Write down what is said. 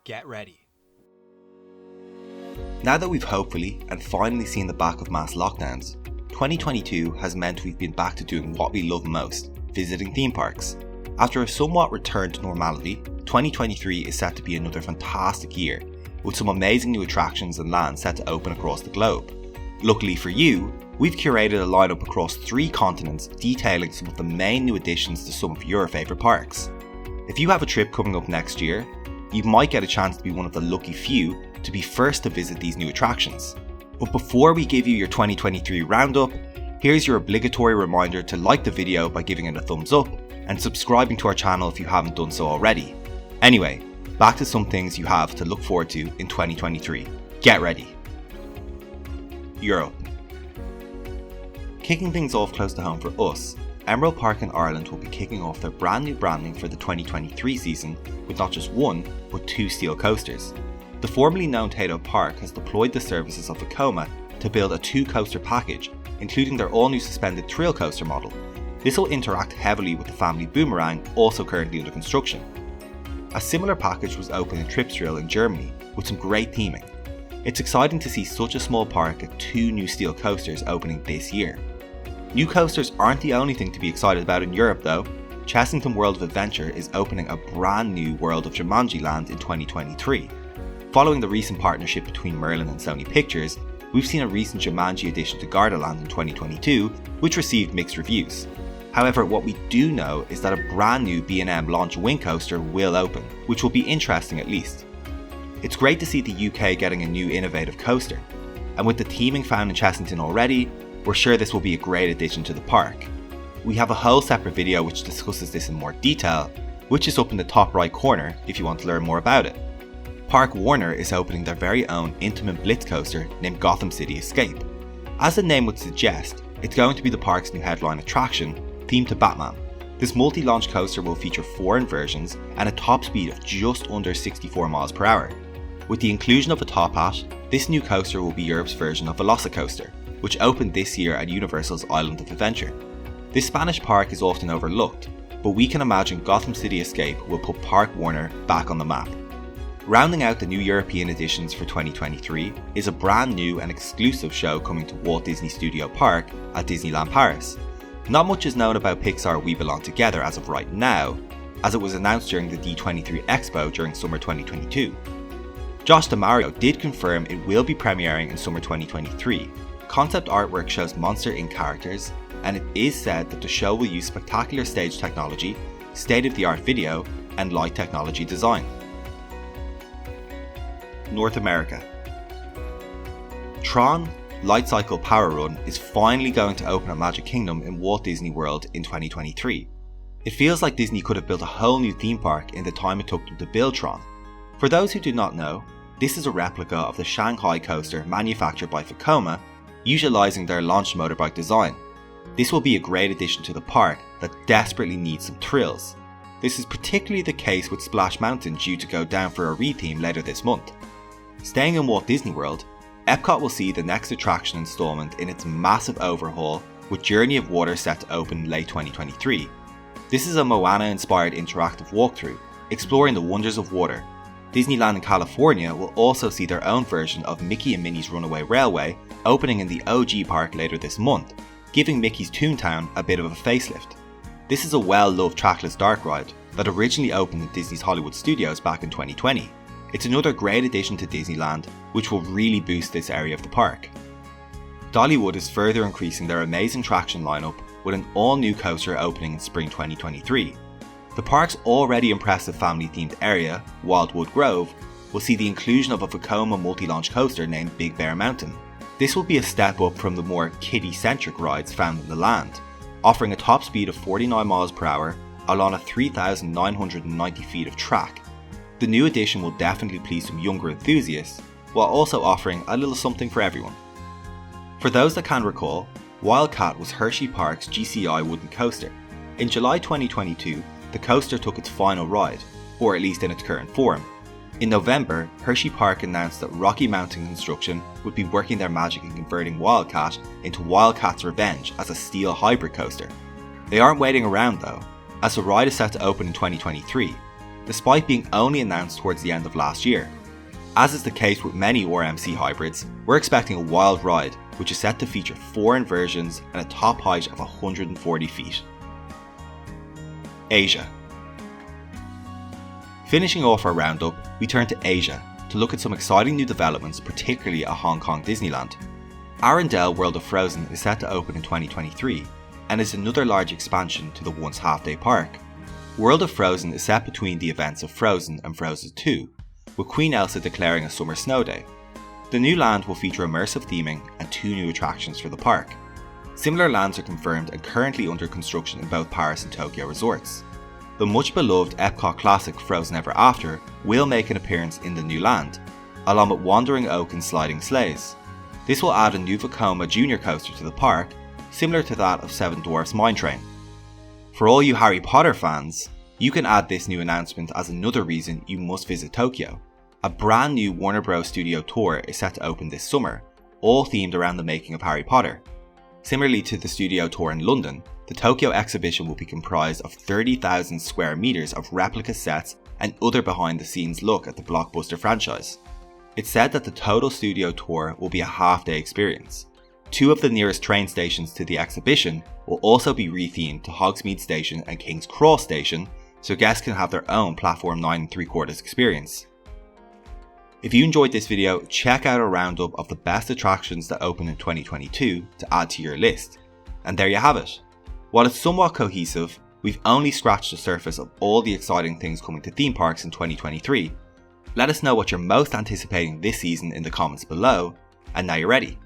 Get ready. Now that we've hopefully and finally seen the back of mass lockdowns, 2022 has meant we've been back to doing what we love most, visiting theme parks. After a somewhat return to normality, 2023 is set to be another fantastic year, with some amazing new attractions and lands set to open across the globe. Luckily for you, we've curated a lineup across 3 continents detailing some of the main new additions to some of your favourite parks. If you have a trip coming up next year, you might get a chance to be one of the lucky few to be first to visit these new attractions. But before we give you your 2023 roundup, here's your obligatory reminder to like the video by giving it a thumbs up and subscribing to our channel if you haven't done so already. Anyway, back to some things you have to look forward to in 2023. Get ready. Europe. Kicking things off close to home for us, Emerald Park in Ireland will be kicking off their brand new branding for the 2023 season with not just 1, but 2 steel coasters. The formerly known Tato Park has deployed the services of Vekoma to build a 2-coaster package, including their all-new suspended thrill coaster model. This will interact heavily with the family Boomerang, also currently under construction. A similar package was opened in Tripsdrill in Germany, with some great theming. It's exciting to see such a small park get 2 new steel coasters opening this year. New coasters aren't the only thing to be excited about in Europe though. Chessington World of Adventure is opening a brand new World of Jumanji land in 2023. Following the recent partnership between Merlin and Sony Pictures, we've seen a recent Jumanji addition to Gardaland in 2022, which received mixed reviews. However, what we do know is that a brand new B&M launch wing coaster will open, which will be interesting at least. It's great to see the UK getting a new innovative coaster, and with the theming found in Chessington already, we're sure this will be a great addition to the park. We have a whole separate video which discusses this in more detail, which is up in the top right corner if you want to learn more about it. Parque Warner is opening their very own intimate blitz coaster named Gotham City Escape. As the name would suggest, it's going to be the park's new headline attraction, themed to Batman. This multi-launch coaster will feature 4 inversions and a top speed of just under 64 miles per hour. With the inclusion of a top hat, this new coaster will be Europe's version of Velocicoaster, which opened this year at Universal's Island of Adventure. This Spanish park is often overlooked, but we can imagine Gotham City Escape will put Parque Warner back on the map. Rounding out the new European editions for 2023 is a brand new and exclusive show coming to Walt Disney Studio Park at Disneyland Paris. Not much is known about Pixar We Belong Together as of right now, as it was announced during the D23 Expo during summer 2022. Josh DeMario did confirm it will be premiering in summer 2023. Concept artwork shows Monster Inc. characters, and it is said that the show will use spectacular stage technology, state-of-the-art video, and light technology design. North America. Tron Lightcycle Power Run is finally going to open at Magic Kingdom in Walt Disney World in 2023. It feels like Disney could have built a whole new theme park in the time it took them to build Tron. For those who do not know, this is a replica of the Shanghai coaster manufactured by Vekoma, utilising their launched motorbike design. This will be a great addition to the park that desperately needs some thrills. This is particularly the case with Splash Mountain due to go down for a re-theme later this month. Staying in Walt Disney World, Epcot will see the next attraction installment in its massive overhaul with Journey of Water set to open late 2023. This is a Moana-inspired interactive walkthrough, exploring the wonders of water. Disneyland in California will also see their own version of Mickey and Minnie's Runaway Railway opening in the OG park later this month, giving Mickey's Toontown a bit of a facelift. This is a well-loved trackless dark ride that originally opened in Disney's Hollywood Studios back in 2020. It's another great addition to Disneyland, which will really boost this area of the park. Dollywood is further increasing their amazing attraction lineup with an all-new coaster opening in spring 2023. The park's already impressive family-themed area, Wildwood Grove, will see the inclusion of a Vekoma multi-launch coaster named Big Bear Mountain. This will be a step up from the more kiddie-centric rides found in the land, offering a top speed of 49 miles per hour along a 3,990 feet of track. The new addition will definitely please some younger enthusiasts, while also offering a little something for everyone. For those that can recall, Wildcat was Hersheypark's GCI wooden coaster. In July 2022, the coaster took its final ride, or at least in its current form. In November, Hersheypark announced that Rocky Mountain Construction would be working their magic in converting Wildcat into Wildcat's Revenge as a steel hybrid coaster. They aren't waiting around though, as the ride is set to open in 2023. despite being only announced towards the end of last year. As is the case with many RMC hybrids, we're expecting a wild ride, which is set to feature 4 inversions and a top height of 140 feet. Asia. Finishing off our roundup, we turn to Asia to look at some exciting new developments, particularly at Hong Kong Disneyland. Arendelle World of Frozen is set to open in 2023 and is another large expansion to the once half-day park. World of Frozen is set between the events of Frozen and Frozen 2, with Queen Elsa declaring a summer snow day. The new land will feature immersive theming and 2 new attractions for the park. Similar lands are confirmed and currently under construction in both Paris and Tokyo resorts. The much beloved Epcot classic Frozen Ever After will make an appearance in the new land, along with Wandering Oak and sliding sleighs. This will add a new Vekoma Junior coaster to the park, similar to that of Seven Dwarfs Mine Train. For all you Harry Potter fans, you can add this new announcement as another reason you must visit Tokyo. A brand new Warner Bros. Studio tour is set to open this summer, all themed around the making of Harry Potter. Similarly to the studio tour in London, the Tokyo exhibition will be comprised of 30,000 square meters of replica sets and other behind the scenes look at the blockbuster franchise. It's said that the total studio tour will be a half-day experience. 2 of the nearest train stations to the exhibition will also be rethemed to Hogsmeade Station and King's Cross Station, so guests can have their own Platform 9 3/4 experience. If you enjoyed this video, check out a roundup of the best attractions that open in 2022 to add to your list. And there you have it. While it's somewhat cohesive, we've only scratched the surface of all the exciting things coming to theme parks in 2023. Let us know what you're most anticipating this season in the comments below, and now you're ready.